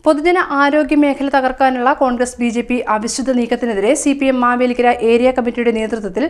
പൊതുജന ആരോഗ്യ മേഖല തകർക്കാനുള്ള കോൺഗ്രസ് ബി.ജെ.പി. അവിശുദ്ധ നീക്കത്തിനെതിരെ CPM മാവേലിക്കര ഏരിയ കമ്മിറ്റിയുടെ നേതൃത്വത്തിൽ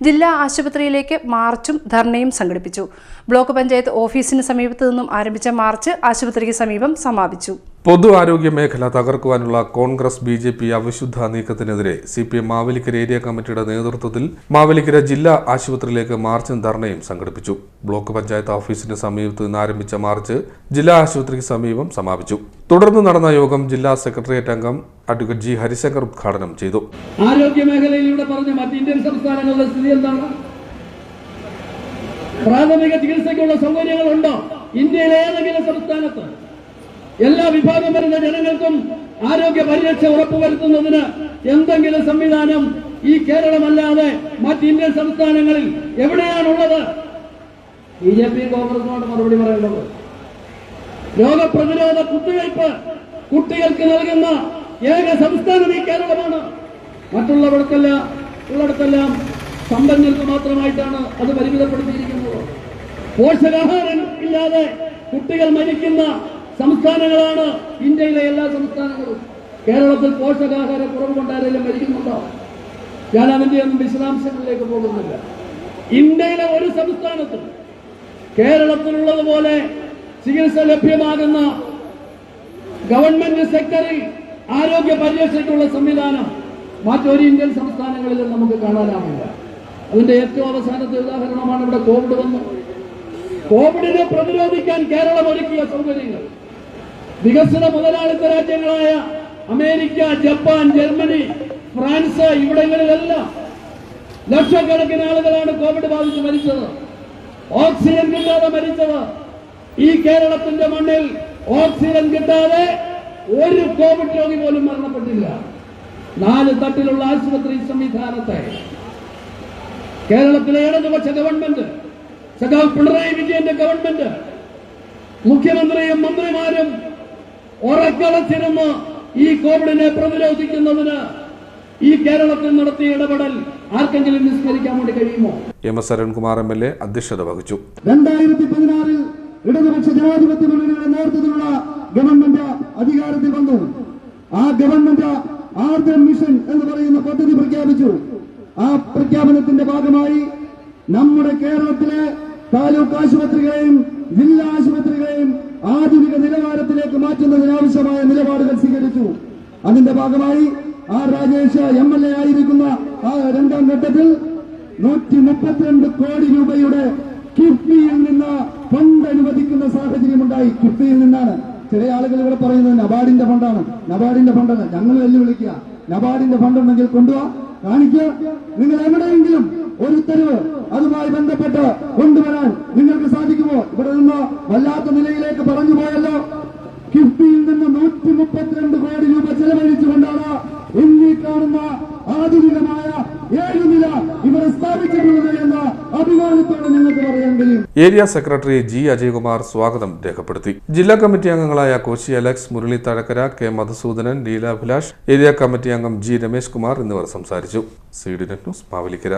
ജില്ലാ ആശുപത്രിയിലേക്ക് മാർച്ചും ധർണയും സംഘടിപ്പിച്ചു. ബ്ലോക്ക് പഞ്ചായത്ത് ഓഫീസിന് സമീപത്തു നിന്നും ആരംഭിച്ച മാർച്ച് ആശുപത്രിക്ക് സമീപം സമാപിച്ചു. പൊതു ആരോഗ്യ മേഖല തകർക്കുവാനുള്ള കോൺഗ്രസ് ബി.ജെ.പി. അവിശുദ്ധ നീക്കത്തിനെതിരെ CPM മാവേലിക്കര ഏരിയ കമ്മിറ്റിയുടെ നേതൃത്വത്തിൽ മാവേലിക്കര ജില്ലാ ആശുപത്രിയിലേക്ക് മാർച്ചും ധർണയും സംഘടിപ്പിച്ചു. ബ്ലോക്ക് പഞ്ചായത്ത് ഓഫീസിന് സമീപത്ത് നിന്ന് ആരംഭിച്ച മാർച്ച് ജില്ലാ ആശുപത്രിക്ക് സമീപം സമാപിച്ചു. തുടർന്ന് നടന്ന യോഗം ജില്ലാ സെക്രട്ടേറിയറ്റ് അംഗം അഡ്വക്കേറ്റ് ജി ഹരിശങ്കർ ഉദ്ഘാടനം ചെയ്തു. ആരോഗ്യ മേഖലയിലൂടെ പറഞ്ഞ മറ്റ് ഇന്ത്യൻ സംസ്ഥാനങ്ങളുടെ സ്ഥിതി എന്താണ്? പ്രാഥമിക ചികിത്സയ്ക്കുള്ള സൗകര്യങ്ങളുണ്ടോ? ഇന്ത്യയിലെ ഏതെങ്കിലും സംസ്ഥാനത്ത് എല്ലാ വിഭാഗം വരുന്ന ജനങ്ങൾക്കും ആരോഗ്യ പരിരക്ഷ ഉറപ്പുവരുത്തുന്നതിന് എന്തെങ്കിലും സംവിധാനം ഈ കേരളമല്ലാതെ മറ്റ് ഇന്ത്യൻ സംസ്ഥാനങ്ങളിൽ എവിടെയാണുള്ളത്? ബി.ജെ.പി. കോൺഗ്രസിനോട് മറുപടി പറയേണ്ടത്. രോഗപ്രതിരോധ കുത്തിവയ്പ് കുട്ടികൾക്ക് നൽകുന്ന ഏക സംസ്ഥാനം ഈ കേരളമാണ്. ഉള്ളിടത്തെല്ലാം സമ്പന്നർക്ക് മാത്രമായിട്ടാണ് അത് പരിമിതപ്പെടുത്തിയിരിക്കുന്നത്. പോഷകാഹാരം ഇല്ലാതെ കുട്ടികൾ മരിക്കുന്ന സംസ്ഥാനങ്ങളാണ് ഇന്ത്യയിലെ എല്ലാ സംസ്ഥാനങ്ങളും. കേരളത്തിൽ പോഷകാഹാര കുറവ് കൊണ്ടാരെങ്കിലും മരിക്കുന്നുണ്ടോ? ഞാൻ അതിന്റെ ഒന്നും വിശദാംശങ്ങളിലേക്ക് പോകുന്നില്ല. ഇന്ത്യയിലെ ഒരു സംസ്ഥാനത്തും കേരളത്തിലുള്ളതുപോലെ ചികിത്സ ലഭ്യമാകുന്ന ഗവൺമെന്റ് സെക്ടറിൽ ആരോഗ്യ പരിരക്ഷയ്ക്കുള്ള സംവിധാനം മറ്റൊരു ഇന്ത്യൻ സംസ്ഥാനങ്ങളിലും നമുക്ക് കാണാനാവില്ല. അതിന്റെ ഏറ്റവും അവസാനത്തെ ഉദാഹരണമാണ് ഇവിടെ കോവിഡ് വന്നു. കോവിഡിനെ പ്രതിരോധിക്കാൻ കേരളം ഒരുക്കിയ സൗകര്യങ്ങൾ വികസന മുതലാളിത്ത രാജ്യങ്ങളായ അമേരിക്ക, ജപ്പാൻ, ജർമ്മനി, ഫ്രാൻസ് ഇവിടങ്ങളിലെല്ലാം ലക്ഷക്കണക്കിന് ആളുകളാണ് കോവിഡ് ബാധിച്ച് മരിച്ചത്. ഓക്സിജൻ കിട്ടാതെ മരിച്ചത്. ഈ കേരളത്തിന്റെ മണ്ണിൽ ഓക്സിജൻ കിട്ടാതെ ഒരു കോവിഡ് രോഗി പോലും മരണപ്പെട്ടില്ല. 4 തട്ടിലുള്ള ആശുപത്രി സംവിധാനത്തെ കേരളത്തിലെ ഇടതുപക്ഷ ഗവൺമെന്റ്, സഖാവ് പിണറായി വിജയന്റെ ഗവൺമെന്റ്, മുഖ്യമന്ത്രിയും മന്ത്രിമാരും ഉറക്കളച്ചിരുന്ന് ഈ കോവിഡിനെ പ്രതിരോധിക്കുന്നതിന് ഈ കേരളത്തിൽ നടത്തിയ ഇടപെടൽ ആർക്കെങ്കിലും നിസ്കരിക്കാൻ വേണ്ടി കഴിയുമോ? എം.എസ്. അരുൺകുമാർ MLA അധ്യക്ഷത വഹിച്ചു. 2016 ഇടതുപക്ഷ ജനാധിപത്യ മുന്നണിയുടെ നേതൃത്വത്തിലുള്ള ഗവൺമെന്റ് അധികാരത്തിൽ വന്നു. ആ ഗവൺമെന്റ് ആർദ്രം മിഷൻ എന്ന് പറയുന്ന പദ്ധതി പ്രഖ്യാപിച്ചു. ആ പ്രഖ്യാപനത്തിന്റെ ഭാഗമായി നമ്മുടെ കേരളത്തിലെ താലൂക്ക് ആശുപത്രികളെയും ജില്ലാ ആശുപത്രികളെയും ആധുനിക നിലവാരത്തിലേക്ക് മാറ്റുന്നതിനാവശ്യമായ നിലപാടുകൾ സ്വീകരിച്ചു. അതിന്റെ ഭാഗമായി രാജേഷ് MLA ആയിരിക്കുന്ന ആ 2ാം ഘട്ടത്തിൽ 132 കോടി രൂപയുടെ കിഫ്ബിയിൽ നിന്ന് ഫണ്ട് അനുവദിക്കുന്ന സാഹചര്യമുണ്ടായി. കിഫ്ബിയിൽ നിന്നാണ്. ചില ആളുകൾ ഇവിടെ പറയുന്നത് നബാർഡിന്റെ ഫണ്ടാണ്. നബാർഡിന്റെ ഫണ്ടാണ്. ഞങ്ങൾ വെല്ലുവിളിക്കുക. നബാർഡിന്റെ ഫണ്ടുണ്ടെങ്കിൽ കൊണ്ടുപോവാ, കാണിക്കുക. നിങ്ങൾ എവിടെയെങ്കിലും ഒരു തെരുവ് അതുമായി ബന്ധപ്പെട്ട് കൊണ്ടുവരാൻ നിങ്ങൾക്ക് സാധിക്കുമോ? ഇവിടെ നിന്ന് വല്ലാത്ത നിലയിലേക്ക് പറഞ്ഞു പോയല്ലോ. കിഫ്ബിയിൽ നിന്ന് 132 കോടി രൂപ ചെലവഴിച്ചുകൊണ്ടാണ് ഇന്നീ കാണുന്ന ആധുനികമായ 7 നില ഇവിടെ സ്ഥാപിച്ചിട്ടുള്ളത് എന്ന അഭിമാനത്തോടെ നിങ്ങൾക്ക് പറയാൻ കഴിയും. ഏരിയ സെക്രട്ടറി ജി അജയ്കുമാർ സ്വാഗതം രേഖപ്പെടുത്തി. ജില്ലാ കമ്മിറ്റി അംഗങ്ങളായ Koshy Alex, Murali Thazhakkara, K Madhusudanan, Leelabhilash, area committee അംഗം ജി രമേശ് കുമാർ എന്നിവർ സംസാരിച്ചു. CDNet news Mavelikkara.